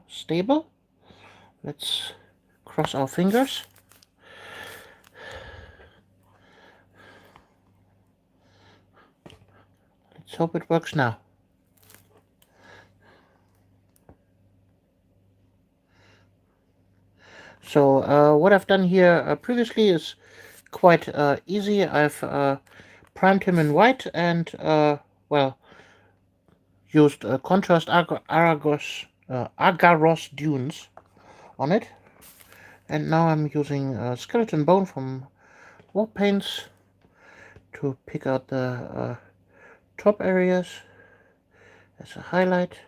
stable. Let's cross our fingers. Let's hope it works now. So what I've done here previously is quite easy. I've primed him in white and well, used contrast Agaros dunes on it. And now I'm using skeleton bone from wall paints to pick out the top areas as a highlight.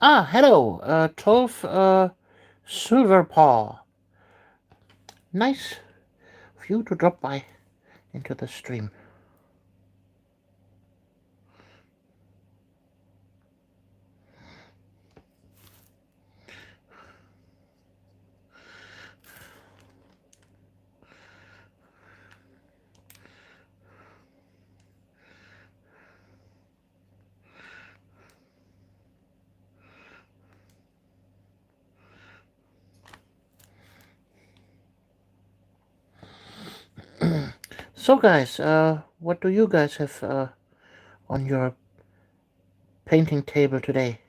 Ah, hello, 12 Silver Paw. Nice of you to drop by into the stream. So guys, what do you guys have on your painting table today?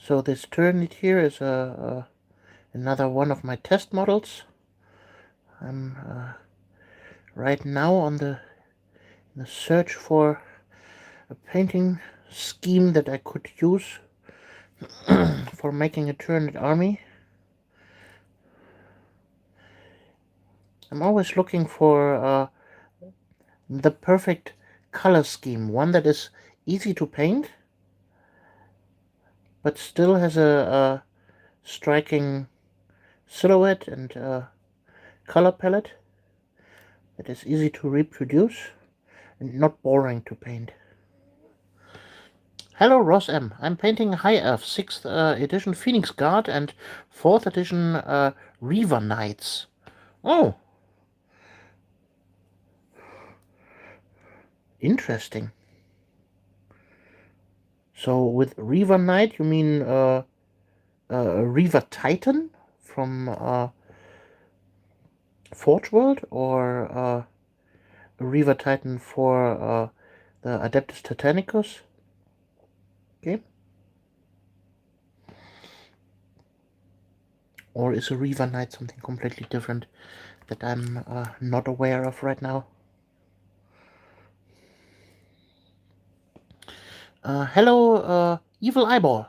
So this turnit here is another one of my test models. I'm right now on the search for a painting scheme that I could use for making a turnit army. I'm always looking for the perfect color scheme, one that is easy to paint but still has a striking silhouette and color palette that is easy to reproduce and not boring to paint. Hello Ross M. I'm painting High Elf 6th edition Phoenix Guard and 4th edition Reaver Knights. Oh! Interesting. So with Reaver Knight you mean Reaver Titan from Forge World, or Reaver Titan for the Adeptus Titanicus game? Or is a Reaver Knight something completely different that I'm not aware of right now? Hello, Evil Eyeball.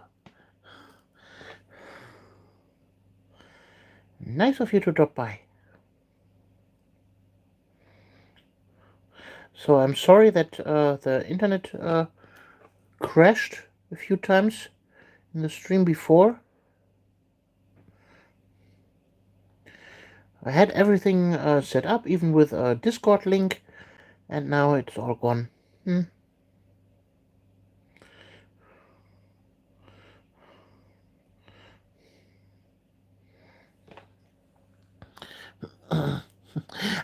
Nice of you to drop by. So I'm sorry that the internet crashed a few times in the stream before. I had everything set up, even with a Discord link, and now it's all gone.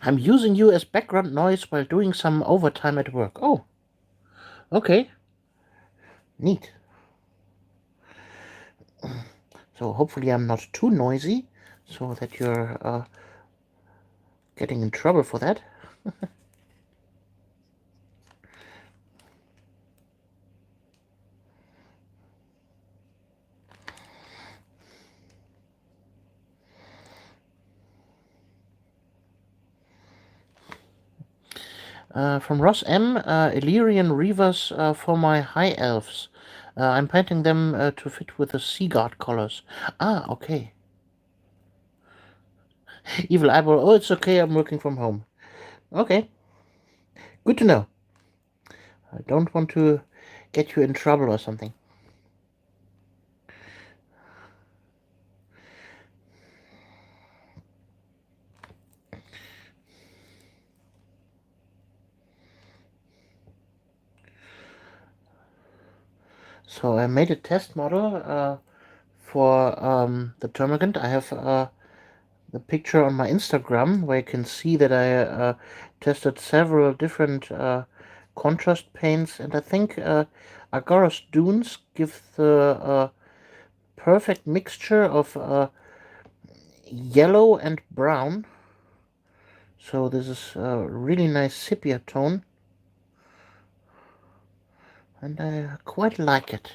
I'm using you as background noise while doing some overtime at work. Oh, okay. Neat. So hopefully I'm not too noisy, so that you're getting in trouble for that. From Ross M. Illyrian Reavers for my high elves. I'm painting them to fit with the Sea God colors. Ah, okay. Evil Eyeball. Oh, it's okay. I'm working from home. Okay. Good to know. I don't want to get you in trouble or something. So I made a test model for the termagant. I have the picture on my Instagram where you can see that I tested several different contrast paints, and I think Agaros Dunes give the perfect mixture of yellow and brown. So this is a really nice sepia tone, and I quite like it.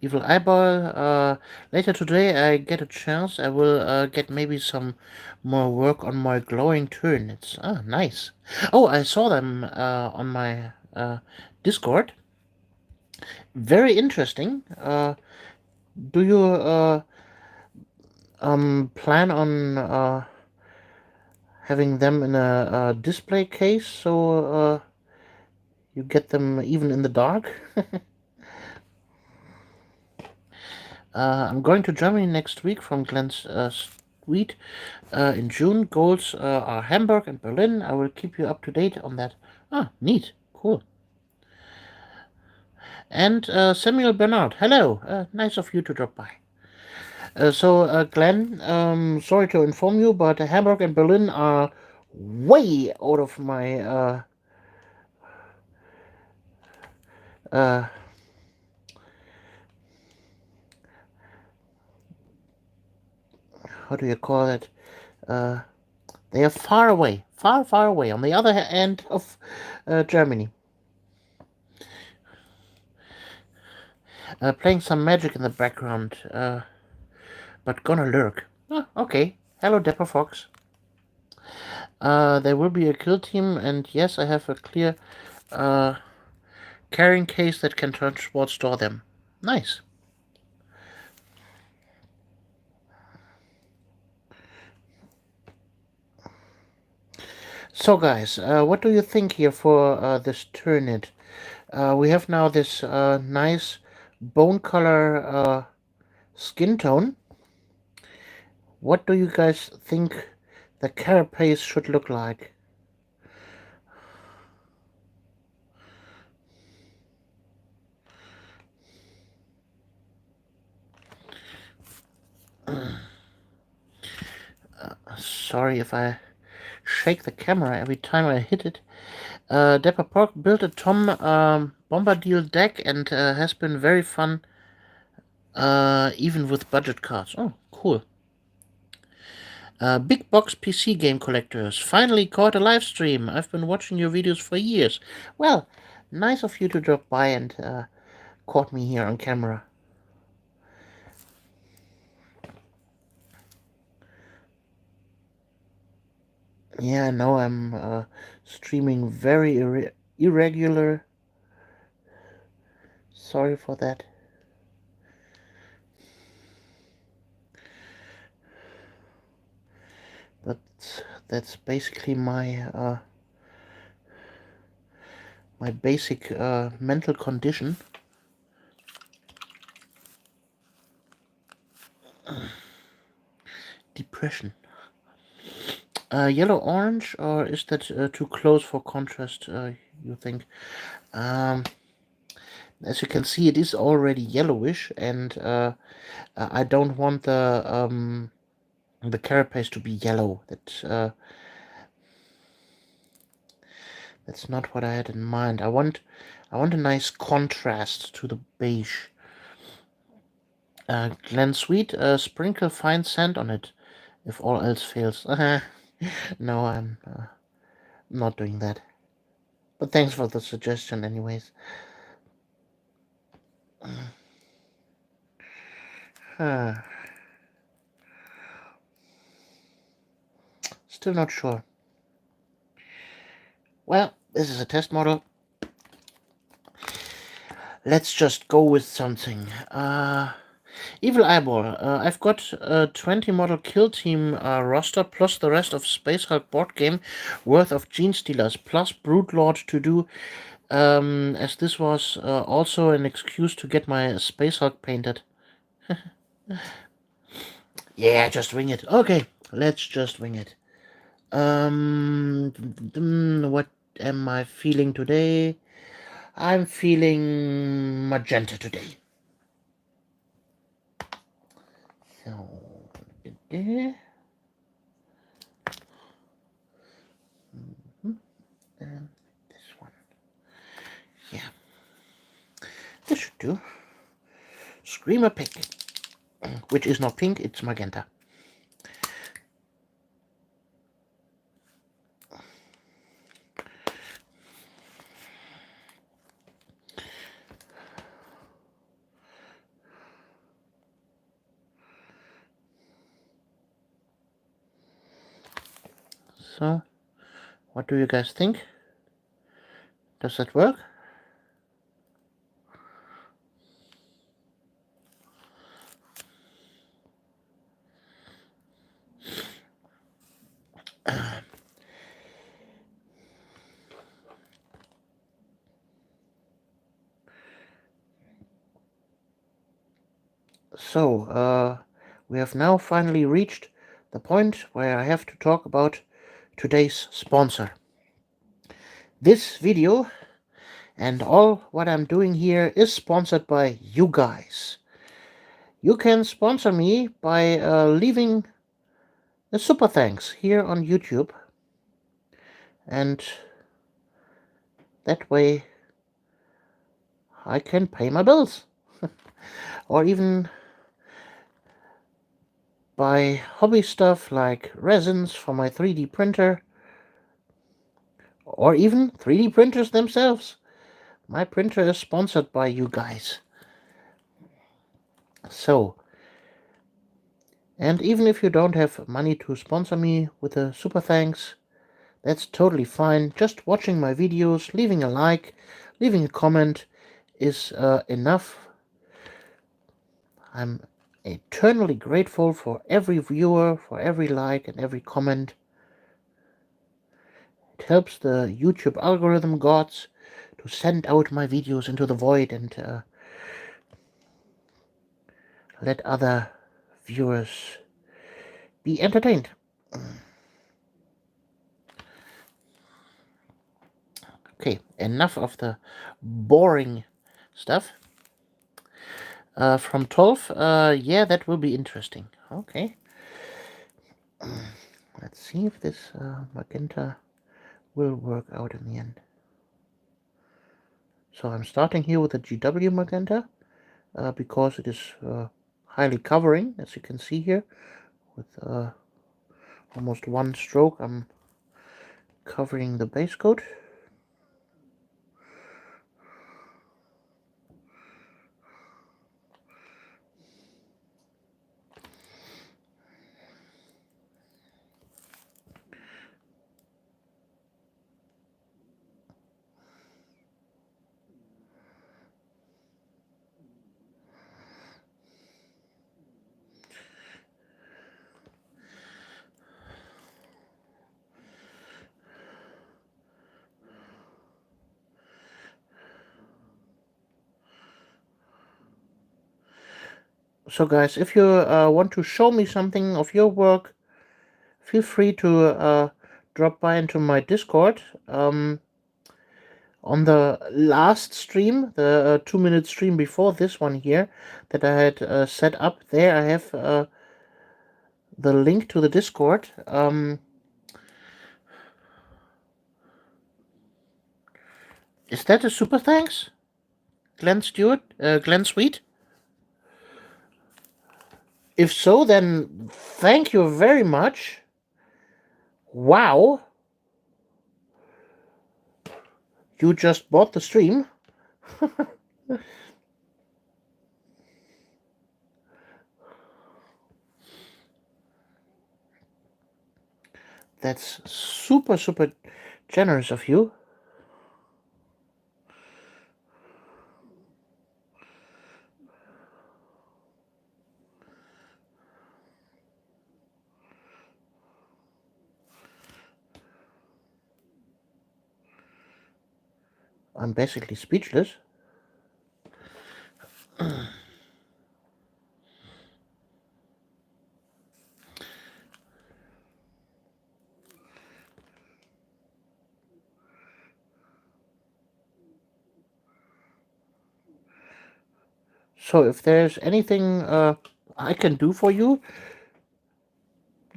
Evil Eyeball, later today I get a chance, I will get maybe some more work on my glowing turnits. Ah, nice. Oh, I saw them on my Discord. Very interesting. Do you plan on having them in a display case so you get them even in the dark? I'm going to Germany next week from Glenn's Suite in June. Goals are Hamburg and Berlin. I will keep you up to date on that. Ah, neat. Cool. And Samuel Bernard. Hello. Nice of you to drop by. Glenn, sorry to inform you, but Hamburg and Berlin are way out of my uh, how do you call it? Uh, they are far away, far, far away, on the other end of Germany. Playing some magic in the background, but gonna lurk. Oh, okay. Hello, Dapper Fox. There will be a kill team, and yes, I have a clear carrying case that can transport store them. Nice. So, guys, what do you think here for this Turnit? We have now this nice bone color skin tone. What do you guys think the carapace should look like? Sorry if I shake the camera every time I hit it. Dapper Pork built a Tom Bombadil deck and has been very fun, even with budget cards. Oh, cool. Big Box PC Game Collectors finally caught a live stream. I've been watching your videos for years. Well, nice of you to drop by and caught me here on camera. Yeah, I know I'm streaming very irregular. Sorry for that. But that's basically my basic mental condition. Depression. Yellow orange, or is that too close for contrast? You think? Um, as you can see, it is already yellowish, and I don't want the carapace to be yellow. That's not what I had in mind. I want a nice contrast to the beige. Glen Sweet, sprinkle fine sand on it, if all else fails. No, I'm not doing that. But thanks for the suggestion, anyways. Still not sure. Well, this is a test model. Let's just go with something. Evil Eyeball. I've got a 20 model kill team roster plus the rest of Space Hulk board game worth of Gene Stealers plus Brood Lord to do, as this was also an excuse to get my Space Hulk painted. Yeah, just wing it. Okay, let's just wing it. What am I feeling today? I'm feeling magenta today. So, and this one. Yeah, this should do. Screamer pink, which is not pink, it's magenta. So, what do you guys think? Does that work? So, we have now finally reached the point where I have to talk about today's sponsor. This video and all what I'm doing here is sponsored by you guys. You can sponsor me by leaving a super thanks here on YouTube, and that way I can pay my bills. Or even buy hobby stuff like resins for my 3D printer, or even 3D printers themselves. My printer is sponsored by you guys. So, and even if you don't have money to sponsor me with a super thanks, that's totally fine. Just watching my videos, leaving a like, leaving a comment is enough. I'm eternally grateful for every viewer, for every like and every comment. It helps the YouTube algorithm gods to send out my videos into the void and let other viewers be entertained. Okay, enough of the boring stuff. From 12, yeah, that will be interesting. Okay. Let's see if this magenta will work out in the end. So I'm starting here with a GW magenta because it is highly covering, as you can see here, with almost one stroke. I'm covering the base coat. So guys, if you want to show me something of your work, feel free to drop by into my Discord. On the last stream, the 2-minute stream before this one here that I had set up there, I have the link to the Discord. Is that a super thanks? Glenn Stewart? Glenn Sweet? If so, then thank you very much. Wow. You just bought the stream. That's super, super generous of you. I'm basically speechless. So if there's anything I can do for you,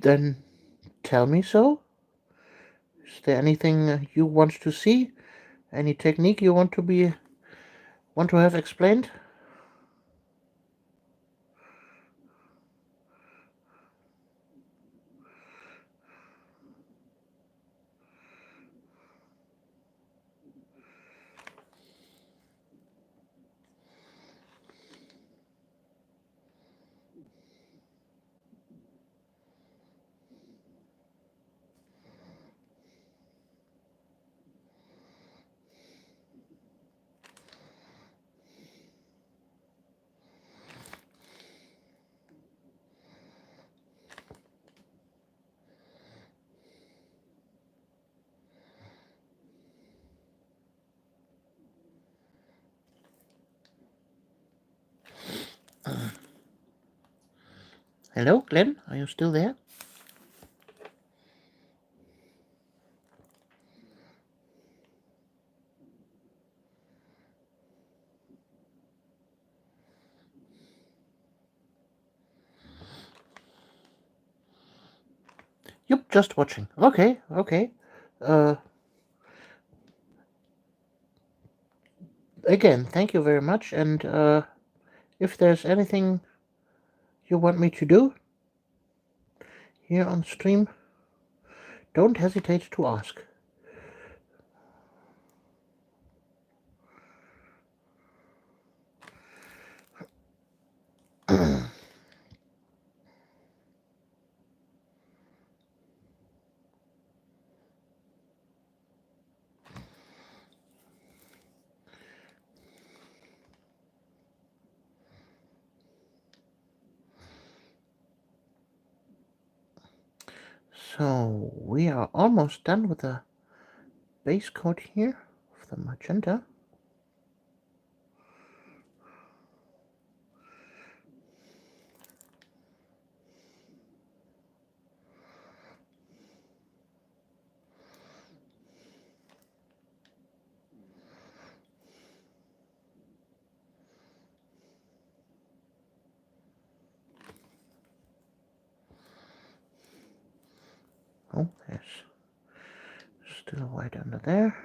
then tell me so. Is there anything you want to see? Any technique you want to have explained? Hello, Glenn? Are you still there? Yep, just watching. Okay, okay. Uh, Again, thank you very much. And if there's anything you want me to do here on stream, don't hesitate to ask. So we are almost done with the base coat here of the magenta. Oh, there's still white under there.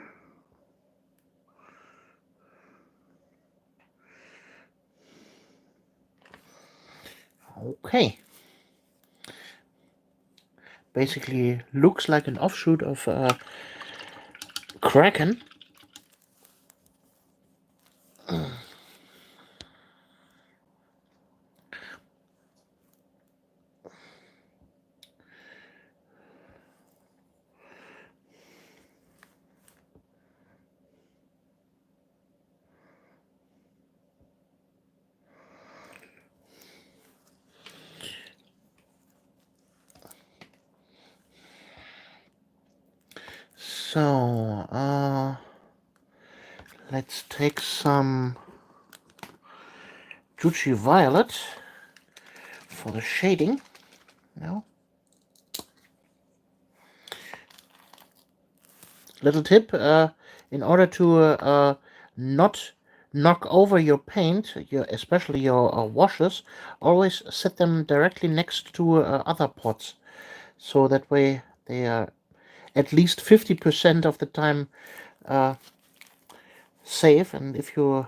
Okay. Basically looks like an offshoot of Kraken. So, let's take some Juchi Violet for the shading. Now, little tip, in order to not knock over your paint, especially your washes, always set them directly next to other pots. So that way they are at least 50% of the time safe. And if you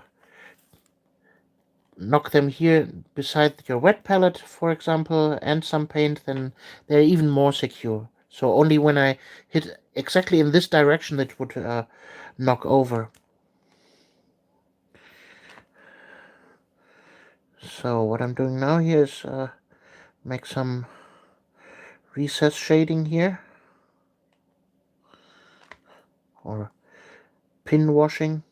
knock them here beside your wet palette, for example, and some paint, then they're even more secure. So only when I hit exactly in this direction that would knock over. So what I'm doing now here is make some recess shading here. or pin washing.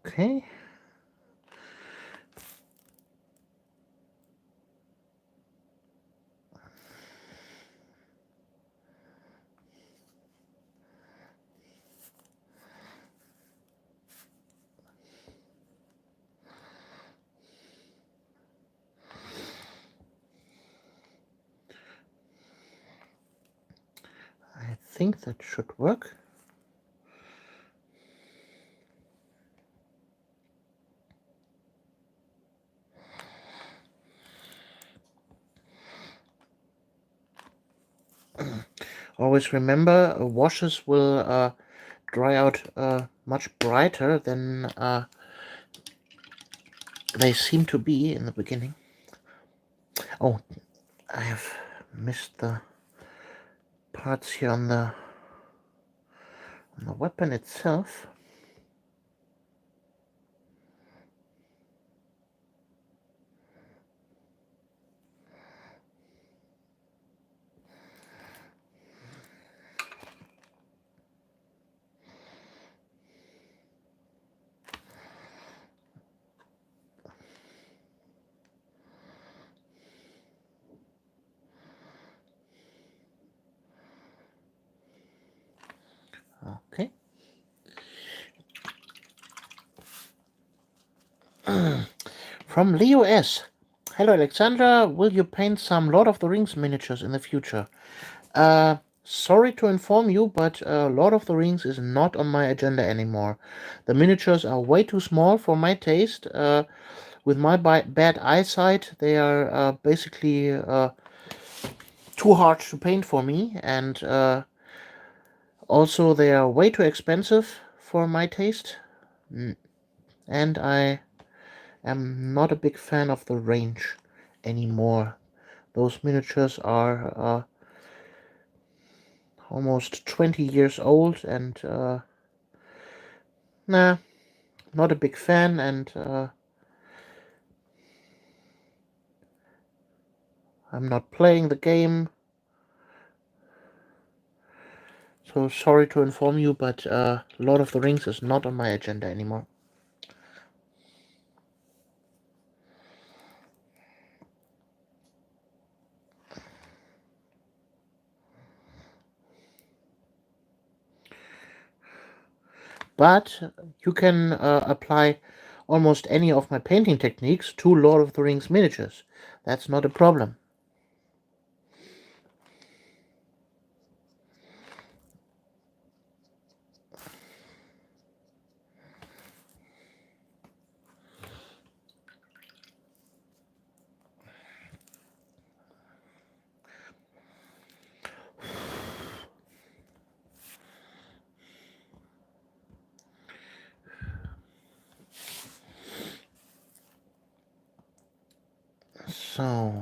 Okay. I think that should work. Always remember, washes will dry out much brighter than they seem to be in the beginning. Oh, I have missed the parts here on the weapon itself. Okay. From Leo S. Hello, Alexandra. Will you paint some Lord of the Rings miniatures in the future? Sorry to inform you, but Lord of the Rings is not on my agenda anymore. The miniatures are way too small for my taste. With my bad eyesight, they are basically too hard to paint for me, and also they are way too expensive for my taste. And I am not a big fan of the range anymore. Those miniatures are almost 20 years old, and nah, not a big fan, and I'm not playing the game. So sorry to inform you, but Lord of the Rings is not on my agenda anymore. But you can apply almost any of my painting techniques to Lord of the Rings miniatures. That's not a problem. So,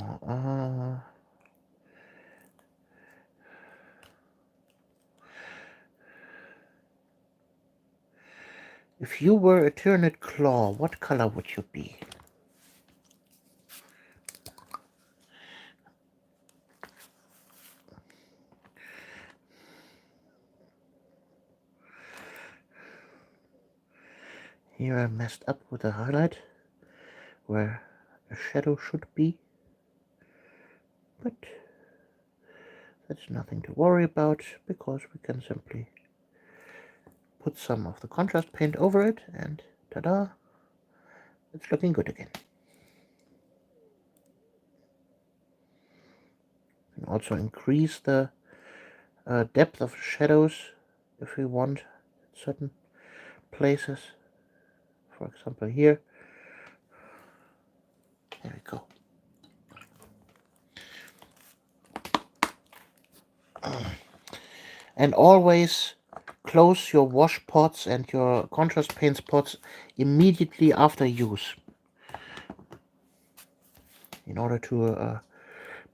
if you were a Tyrannid Claw, what color would you be? Here I messed up with the highlight, where a shadow should be. But that's nothing to worry about, because we can simply put some of the contrast paint over it, and ta-da, it's looking good again. You can also increase the depth of shadows if we want at certain places. For example, here. There we go. And always close your wash pots and your contrast paint pots immediately after use, in order to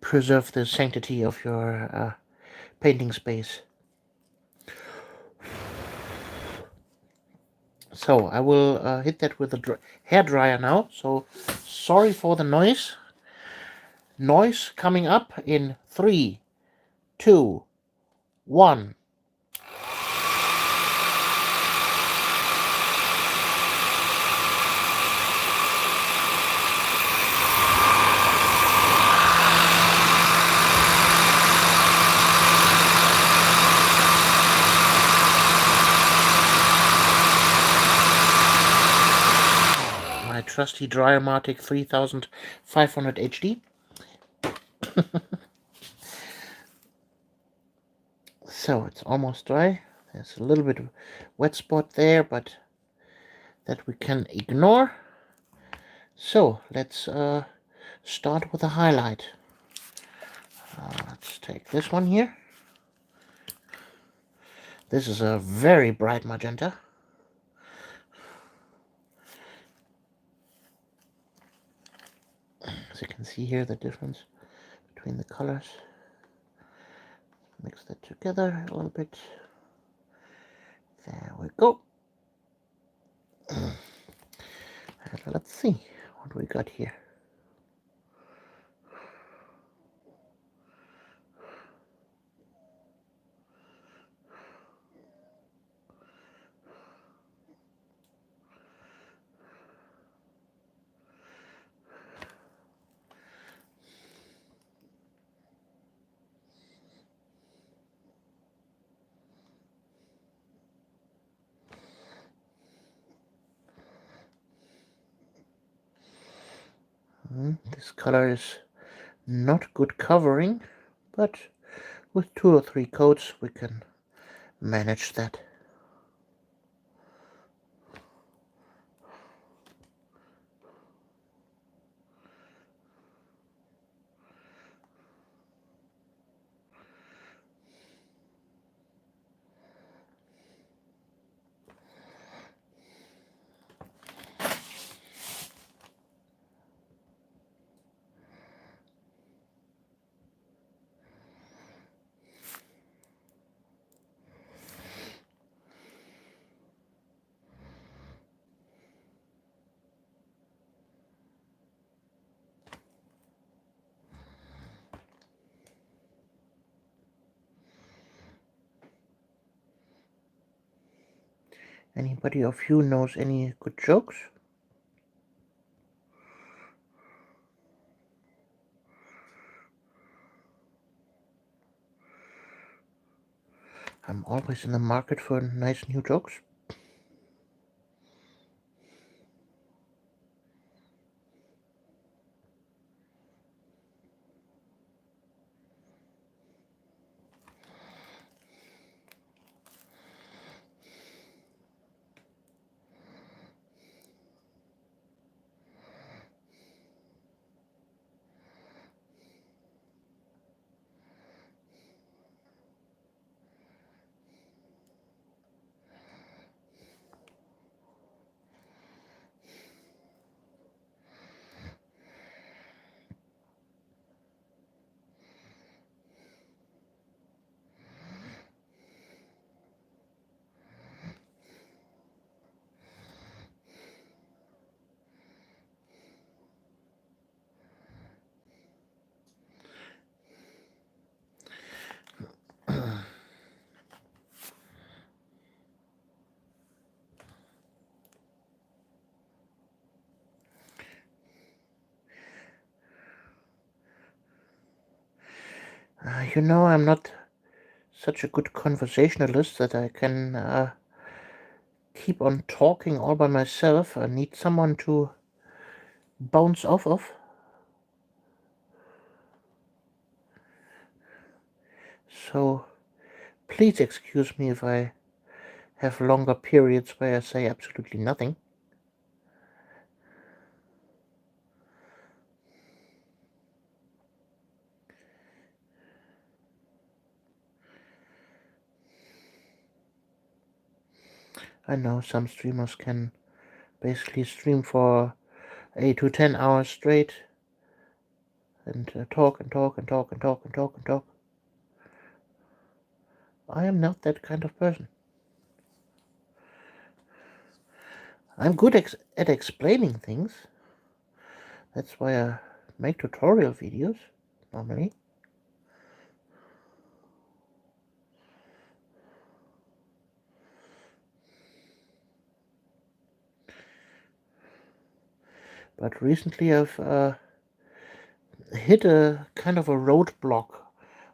preserve the sanctity of your painting space. So I will hit that with a hair dryer now. So sorry for the noise. Noise coming up in 3, 2, 1. My trusty Dryamatic 3500 HD. So it's almost dry. There's a little bit of wet spot there, but that we can ignore. So let's start with a highlight. Let's take this one here. This is a very bright magenta. As you can see here, the difference between the colors. Mix that together a little bit. There we go. And let's see what we got here. This color is not good covering, but with 2 or 3 coats we can manage that. Anybody of you knows any good jokes? I'm always in the market for nice new jokes. I'm not such a good conversationalist that I can keep on talking all by myself. I need someone to bounce off of. So please excuse me if I have longer periods where I say absolutely nothing. I know some streamers can basically stream for 8 to 10 hours straight and talk and talk and talk and talk and talk and talk. I am not that kind of person. I'm good at explaining things. That's why I make tutorial videos, normally. But recently I've hit a kind of a roadblock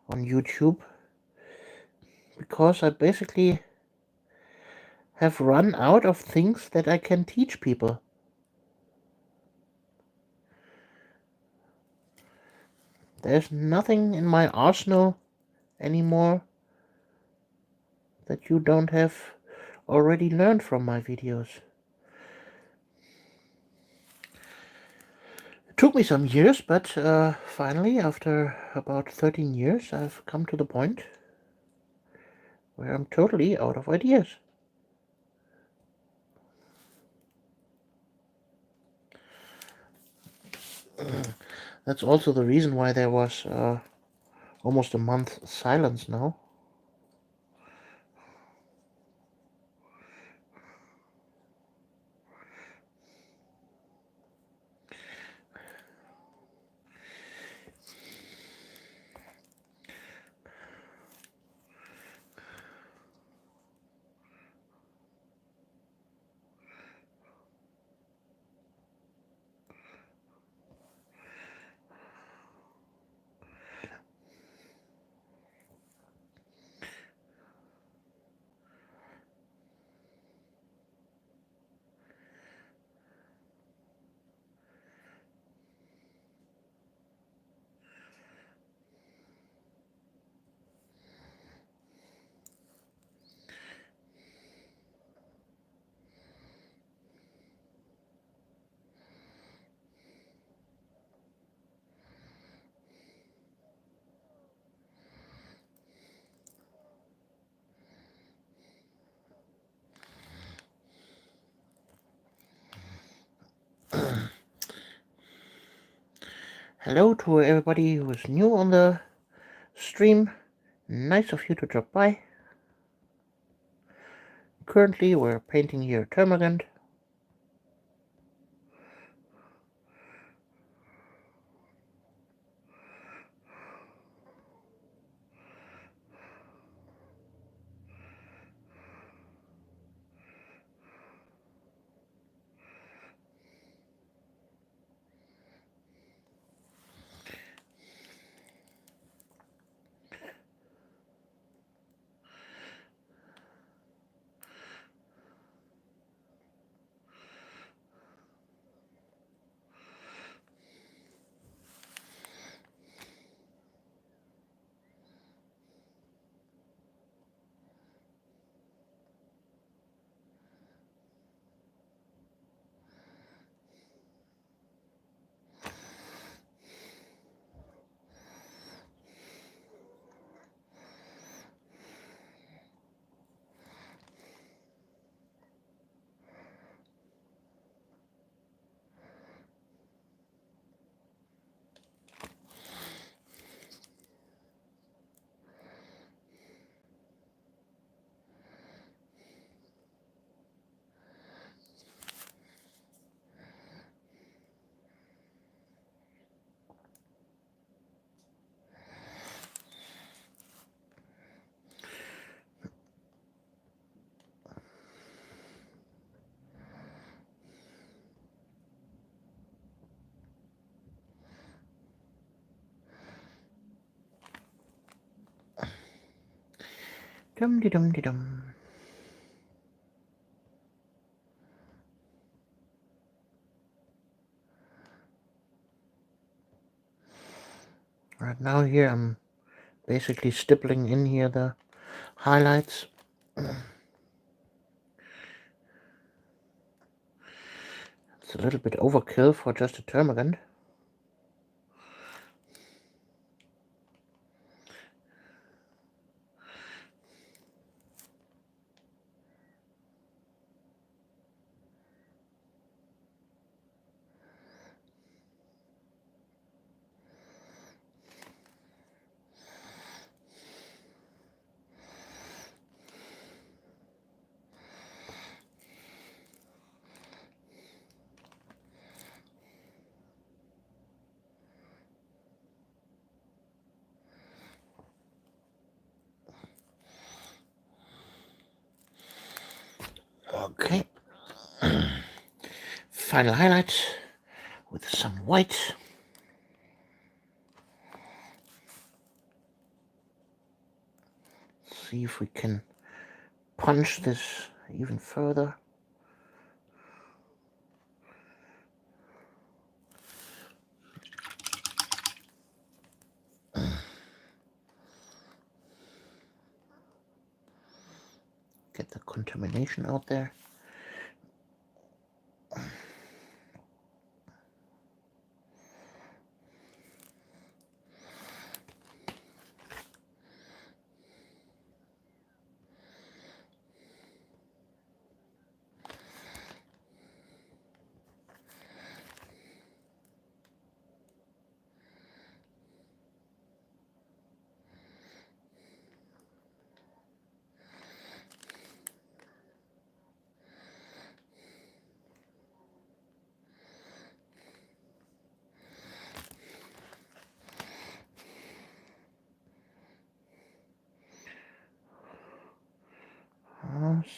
on YouTube because I basically have run out of things that I can teach people. There's nothing in my arsenal anymore that you don't have already learned from my videos. It took me some years, but finally, after about 13 years, I've come to the point where I'm totally out of ideas. That's also the reason why there was almost a month silence now. Hello to everybody who is new on the stream. Nice of you to drop by. Currently, we're painting here Termagant. Dum de dum de dum. Right now here I'm basically stippling in here the highlights. It's a little bit overkill for just a termagant. Okay. Final highlights with some white. See if we can punch this even further. Get the contamination out there.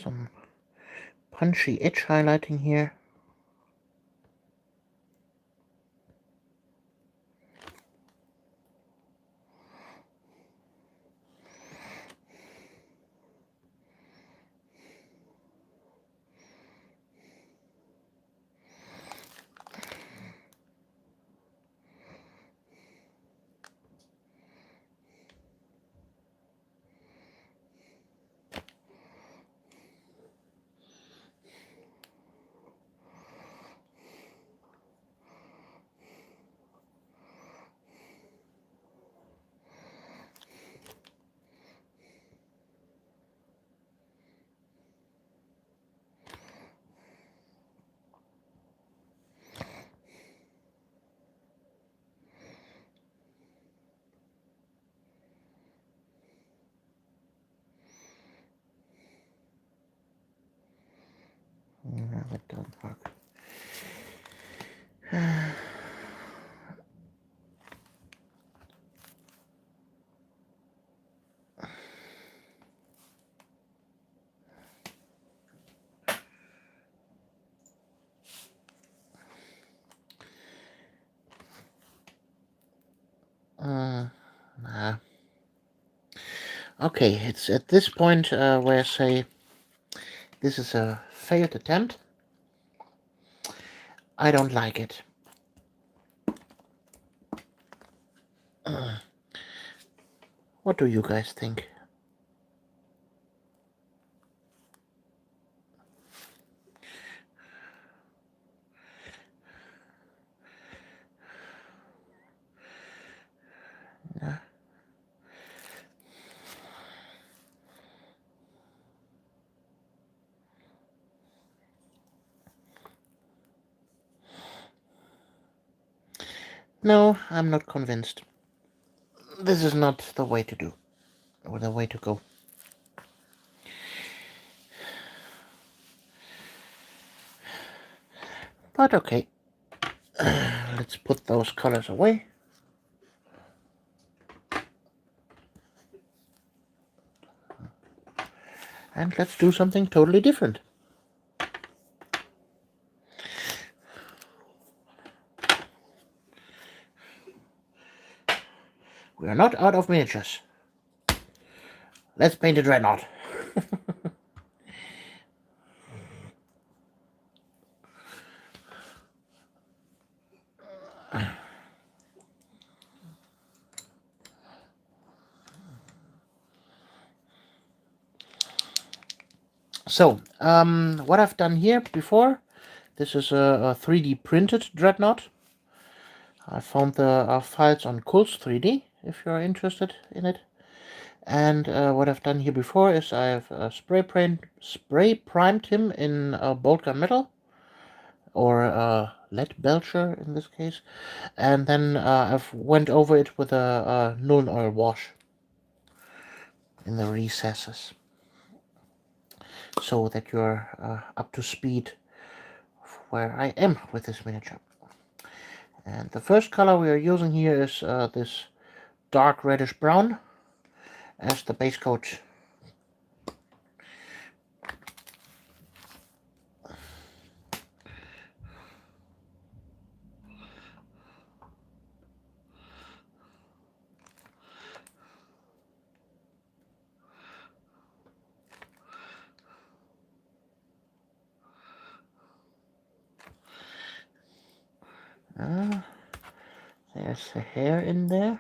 Some punchy edge highlighting here. No, that doesn't work. Nah. Okay, it's at this point where I say this is a failed attempt. I don't like it. What do you guys think? Yeah. No, I'm not convinced. This is not the way to do, or the way to go. But okay, let's put those colors away. And let's do something totally different. We are not out of miniatures. Let's paint a dreadnought. So, what I've done here before, this is a 3D printed dreadnought. I found the files on Kulz 3D, if you're interested in it. And what I've done here before is I've spray primed him in bolt gun metal, or lead belcher in this case, and then I've went over it with a Nuln oil wash in the recesses, so that you're up to speed where I am with this miniature. And the first color we are using here is this dark reddish brown as the base coat. There's a hair in there.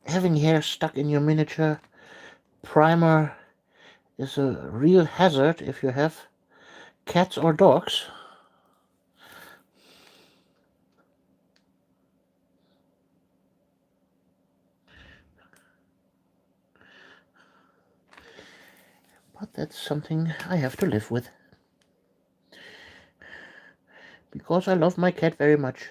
Having hair stuck in your miniature primer is a real hazard if you have cats or dogs. But that's something I have to live with, because I love my cat very much.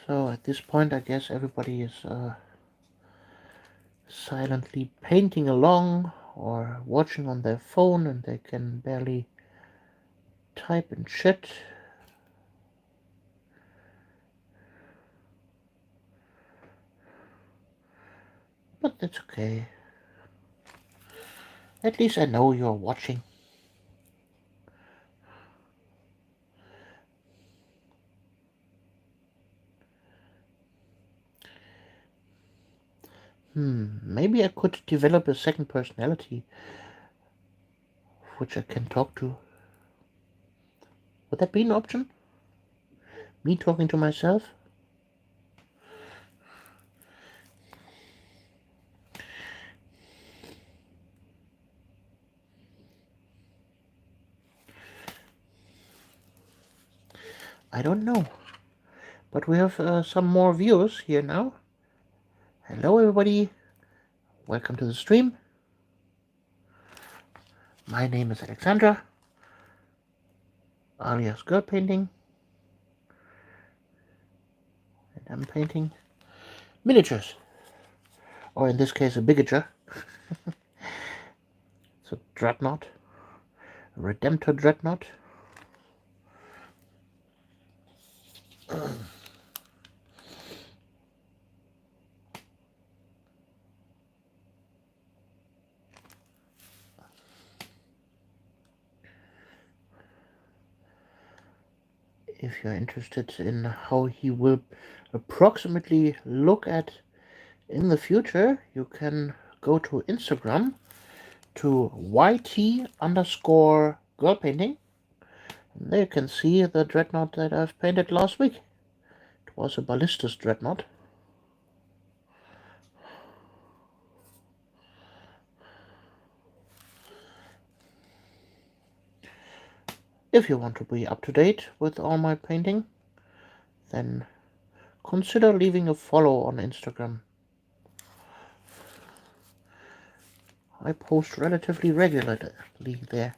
So at this point I guess everybody is silently painting along or watching on their phone, and they can barely type and chat. But that's okay. At least I know you're watching. Maybe I could develop a second personality which I can talk to. Would that be an option? Me talking to myself? I don't know. But we have some more viewers here now. Hello everybody. Welcome to the stream. My name is Alexandra, alias GirlPainting. And I'm painting miniatures. Or in this case a bigature. It's a dreadnought. A Redemptor dreadnought. If you're interested in how he will approximately look at in the future, you can go to Instagram to YT_girlpainting. And there you can see the dreadnought that I've painted last week. It was a ballistus dreadnought. If you want to be up to date with all my painting, then consider leaving a follow on Instagram. I post relatively regularly there.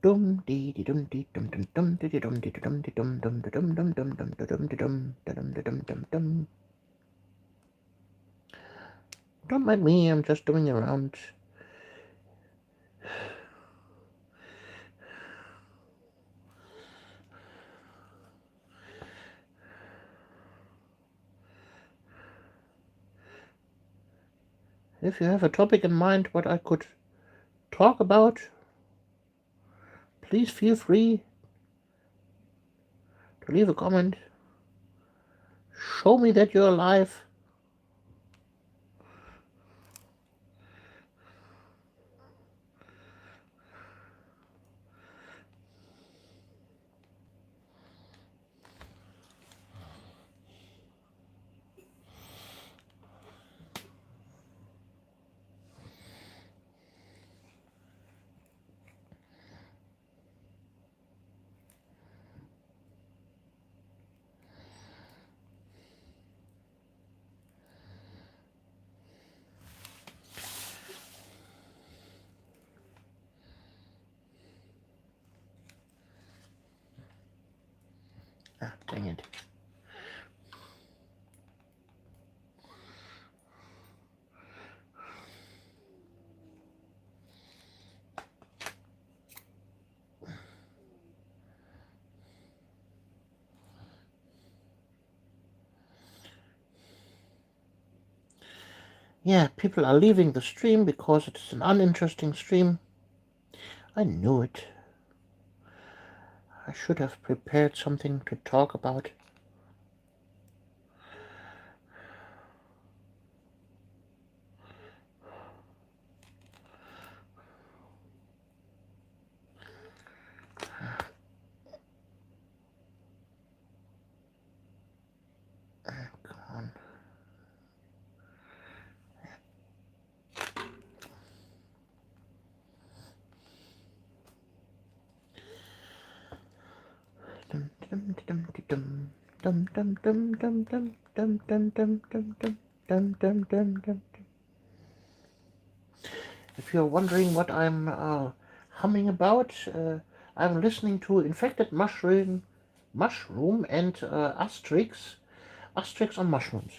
dum dee dee dum dee dum dum dum dee dum dee dum dee dum dum dum dum dum dum dum dum dum dum dum dum. Don't mind me, I'm just doing around. If you have a topic in mind what I could talk about, please feel free to leave a comment. Show me that you're alive. Ah, dang it. Yeah, people are leaving the stream because it's an uninteresting stream. I knew it. I should have prepared something to talk about. Come on. Dum dum dum dum dum dum dum dum dum dum dum dum dum dum dum dum dum. If you're wondering what I'm humming about, I'm listening to Infected Mushroom and Asterix on Mushrooms.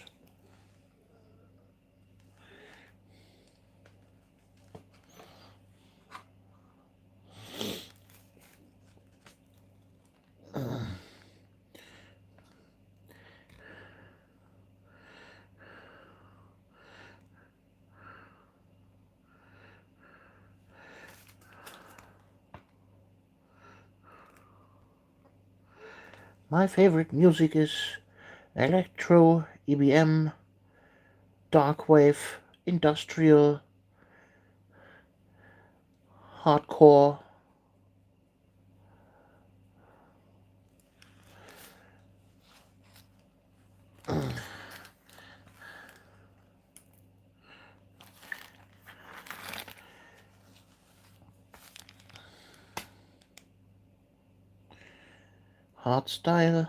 My favorite music is electro, EBM, darkwave, industrial, hardcore, hardstyle,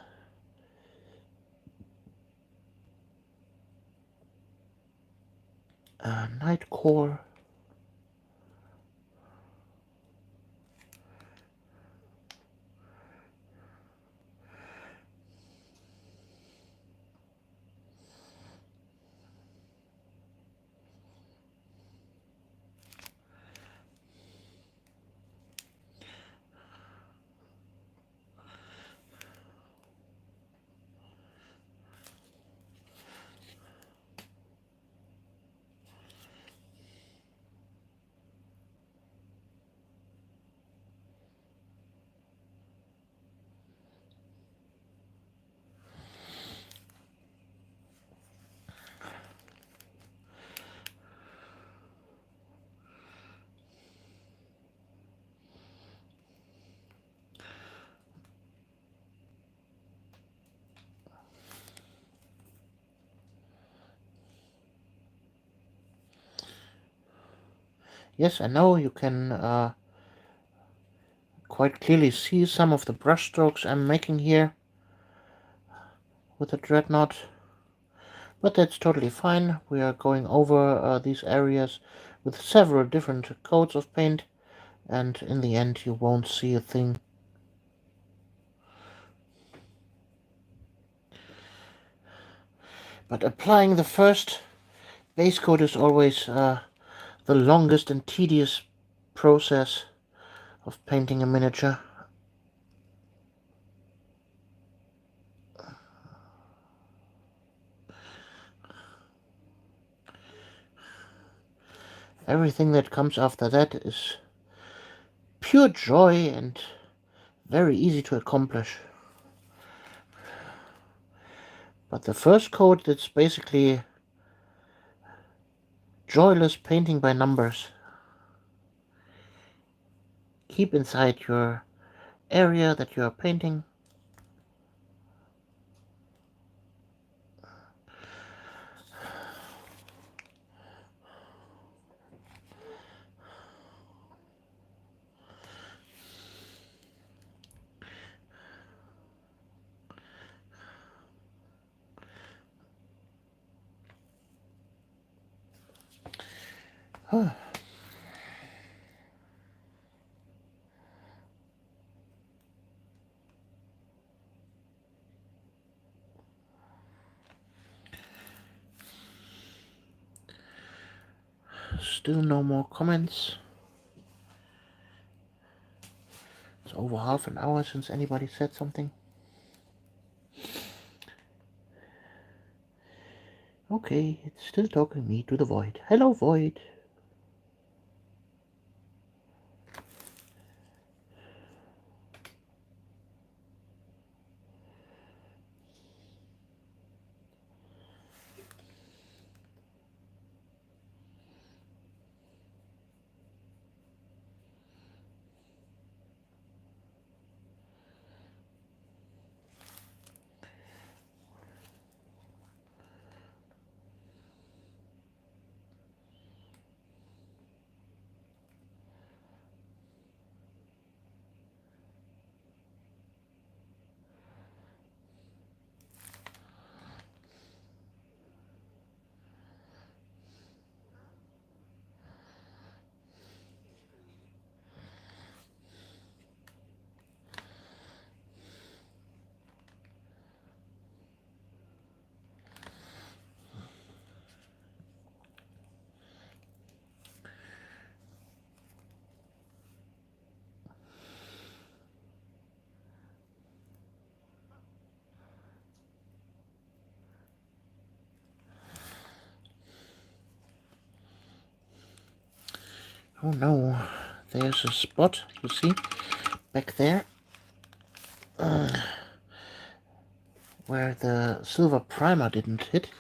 nightcore, Yes, I know you can quite clearly see some of the brush strokes I'm making here with the dreadnought, but that's totally fine. We are going over these areas with several different coats of paint, and in the end you won't see a thing. But applying the first base coat is always the longest and tedious process of painting a miniature. Everything that comes after that is pure joy and very easy to accomplish. But the first coat, it's basically joyless painting by numbers. Keep inside your area that you are painting. Still no more comments. It's over half an hour since anybody said something. Okay, it's still talking me to the void. Hello, void. Oh no, there's a spot, you see, back there, where the silver primer didn't hit.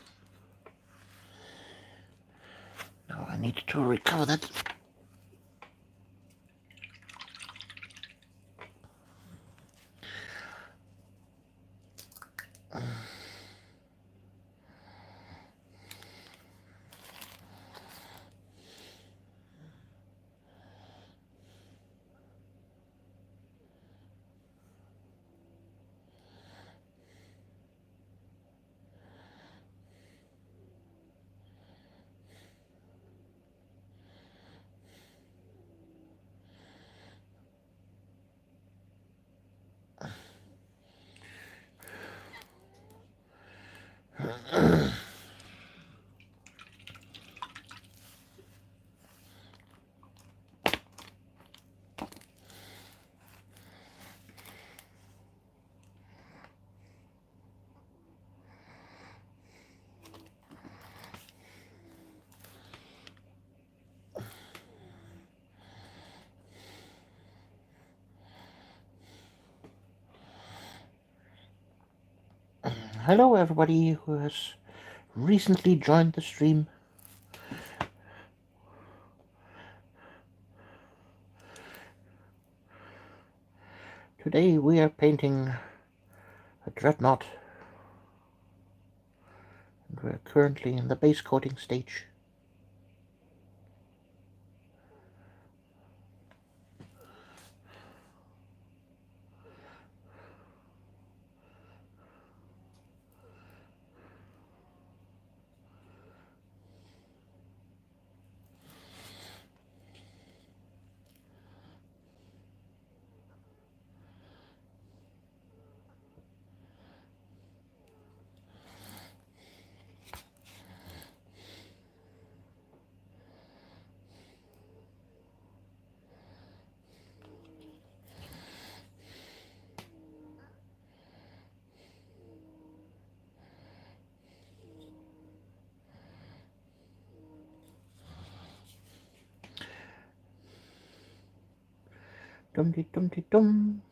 Now I need to recover that. Hello everybody who has recently joined the stream. Today we are painting a dreadnought, and we're currently in the base coating stage. Dum-de-dum-de-dum.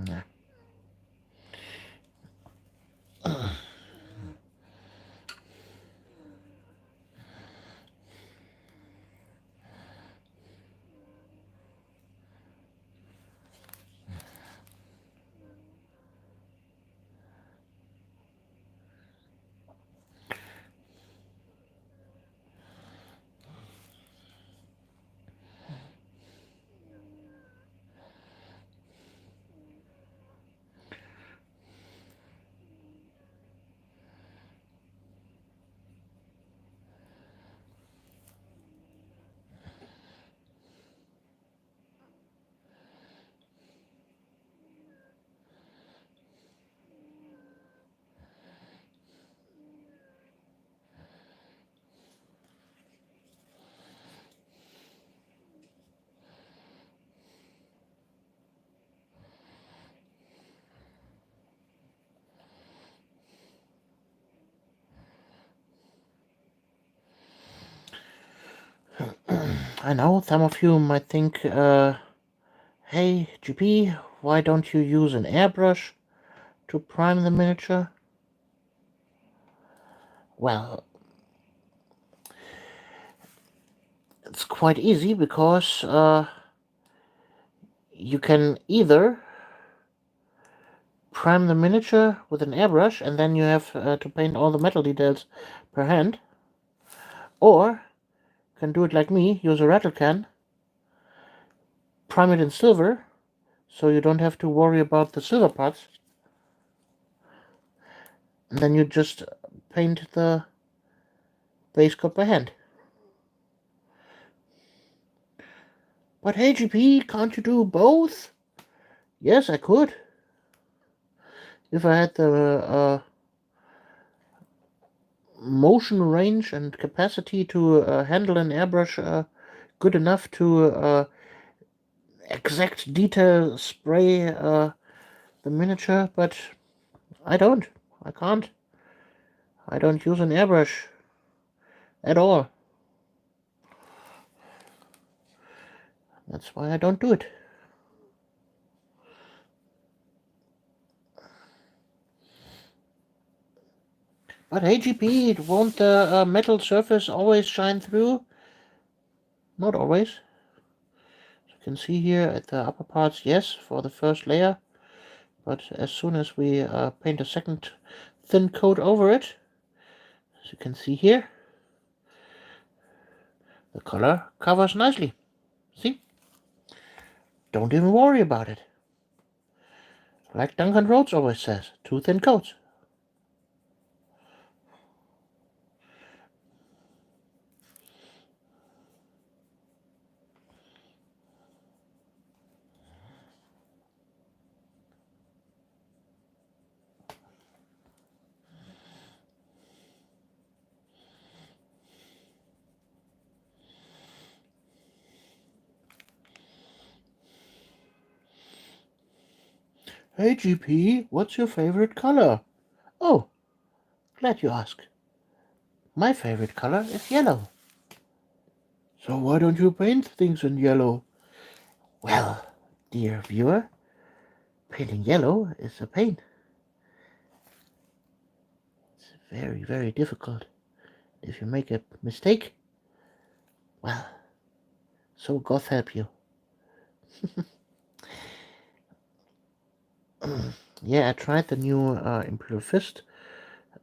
Yeah. I know some of you might think, hey, GP, why don't you use an airbrush to prime the miniature? Well, it's quite easy because you can either prime the miniature with an airbrush and then you have to paint all the metal details per hand, or you can do it like me, use a rattle can, prime it in silver, so you don't have to worry about the silver parts, and then you just paint the base coat by hand. But hey GP, can't you do both? Yes, I could. If I had the motion range and capacity to handle an airbrush good enough to exact detail spray the miniature, but I don't. I can't. I don't use an airbrush at all. That's why I don't do it. But hey GP, won't the metal surface always shine through? Not always. You can see here at the upper parts, yes, for the first layer. But as soon as we paint a second thin coat over it, as you can see here, the color covers nicely. See? Don't even worry about it. Like Duncan Rhodes always says, 2 thin coats. Hey GP, what's your favorite color? Oh, glad you asked. My favorite color is yellow. So why don't you paint things in yellow? Well, dear viewer, painting yellow is a pain. It's very, very difficult. If you make a mistake, well, so God help you. Yeah, I tried the new Imperial Fist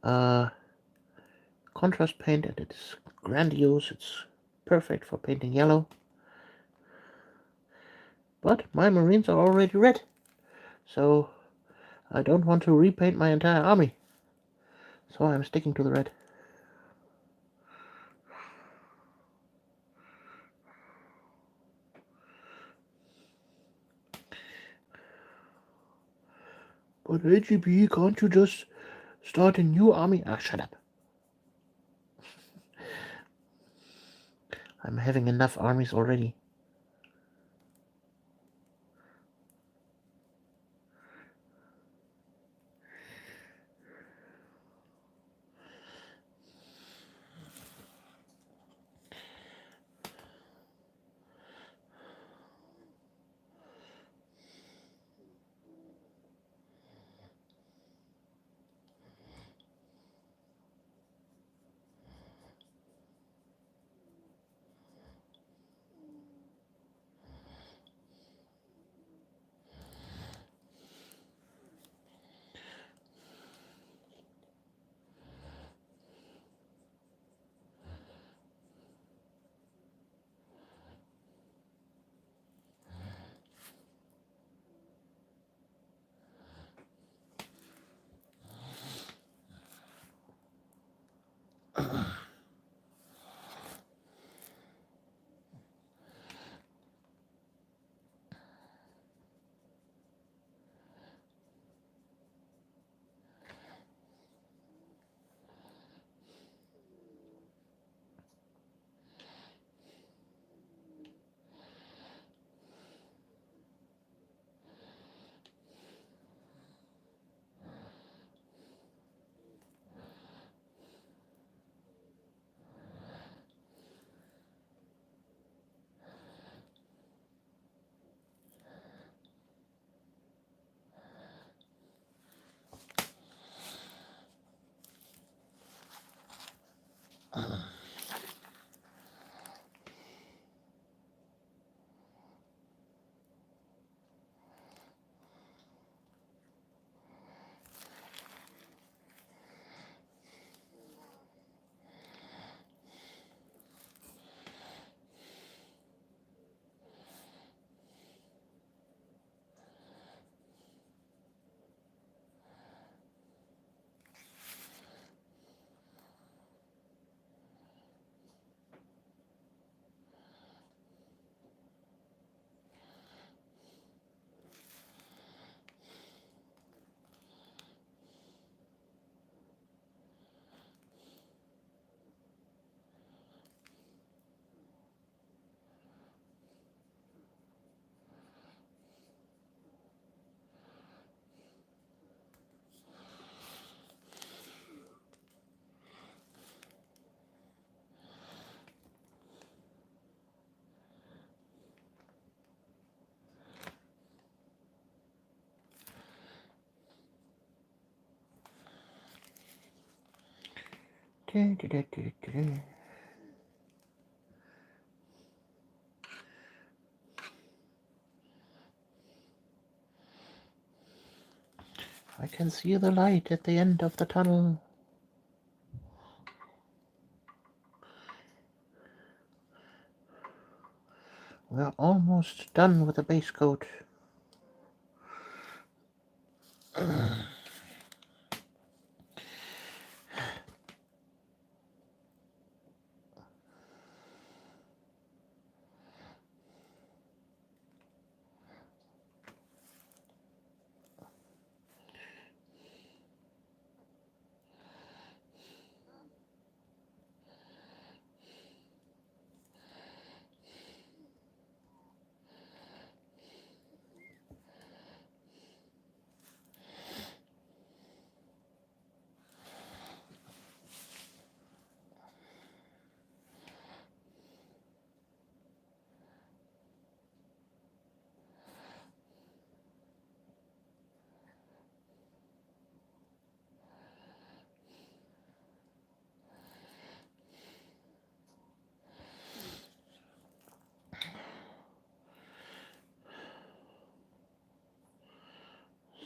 contrast paint and it's grandiose. It's perfect for painting yellow. But my Marines are already red, so I don't want to repaint my entire army. So I'm sticking to the red. But AGB, can't you just start a new army? Ah, shut up. I'm having enough armies already. I can see the light at the end of the tunnel. We're almost done with the base coat.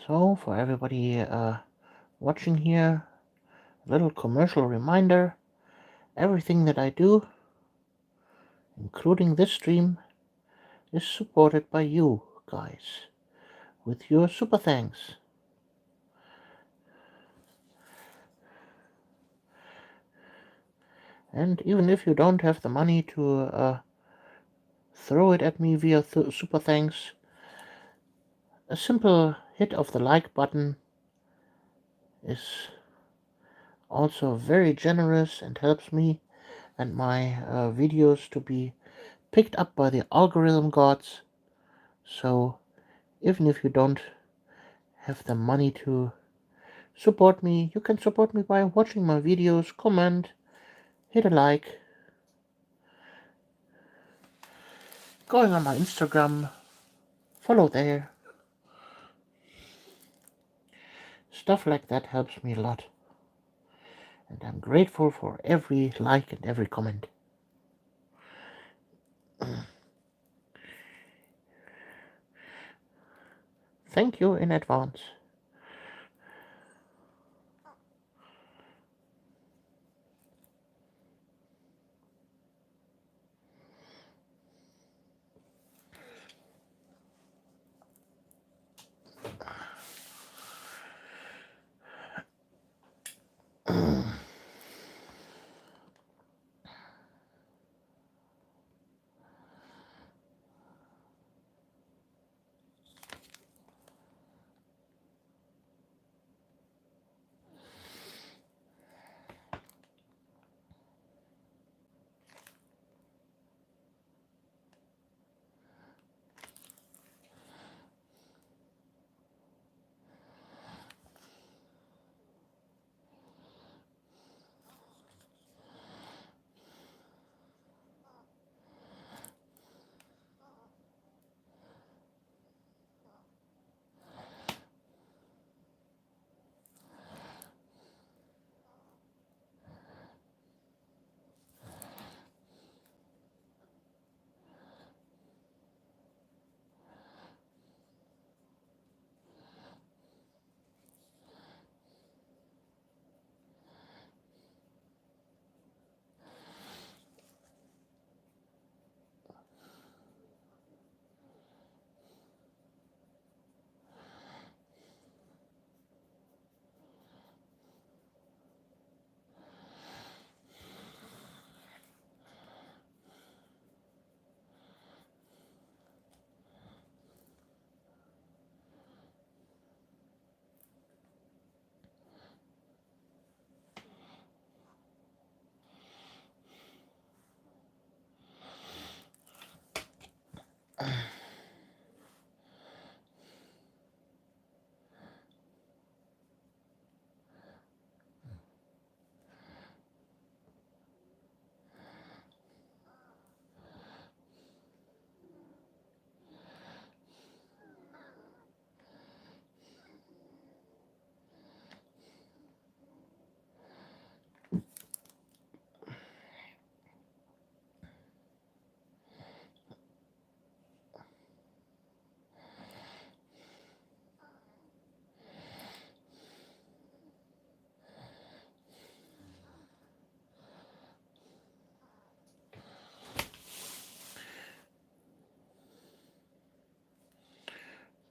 So, for everybody watching here, a little commercial reminder. Everything that I do, including this stream, is supported by you guys with your super thanks. And even if you don't have the money to throw it at me via super thanks, a simple hit of the like button is also very generous and helps me and my videos to be picked up by the algorithm gods. So even if you don't have the money to support me, you can support me by watching my videos, comment, hit a like, going on my Instagram, follow there. Stuff like that helps me a lot. And I'm grateful for every like and every comment. Thank you in advance.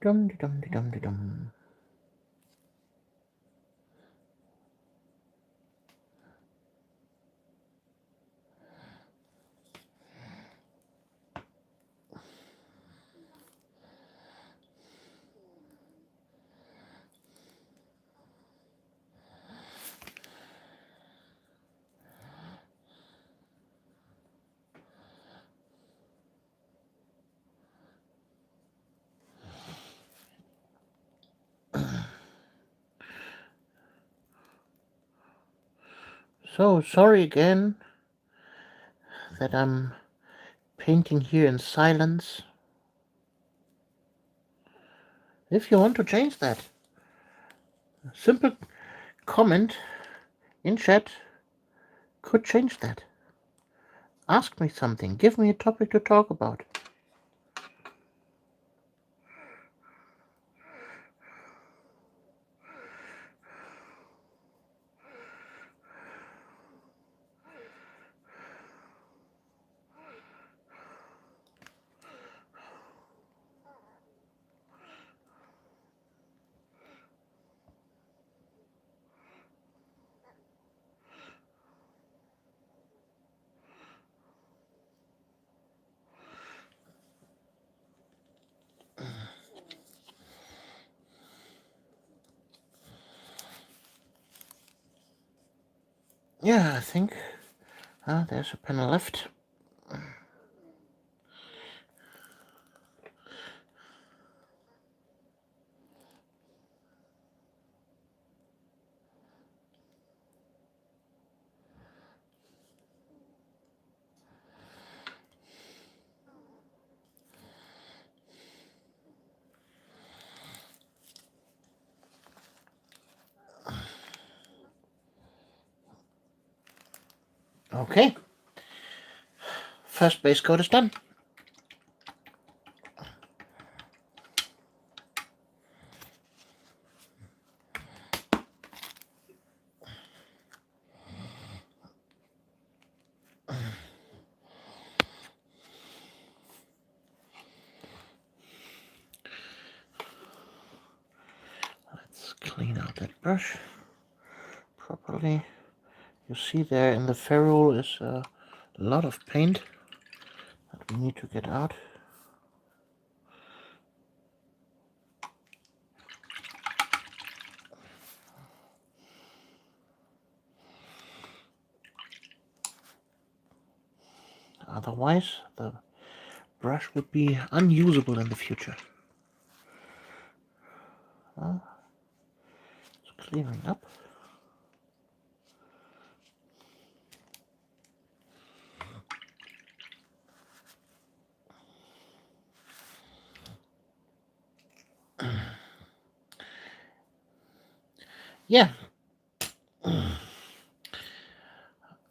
Dum dum dum dum. So sorry again that I'm painting here in silence. If you want to change that, simple comment in chat could change that. Ask me something. Give me a topic to talk about. yeah, I think there's a panel left. Okay, first base coat is done. Let's clean out that brush properly. You see there in the ferrule is a lot of paint that we need to get out. Otherwise, the brush would be unusable in the future. It's clearing up. Yeah,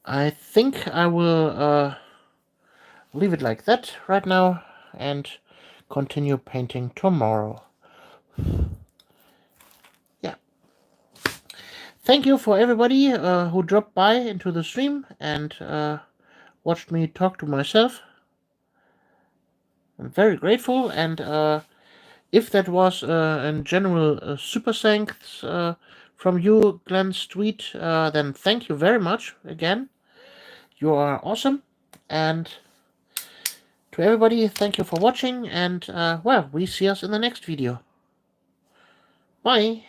I think I will leave it like that right now and continue painting tomorrow. Yeah. Thank you for everybody who dropped by into the stream and watched me talk to myself. I'm very grateful, and if that was in general super thanks from you, Glenn Street, then thank you very much again. You are awesome, and to everybody, thank you for watching, and well, we see us in the next video. Bye!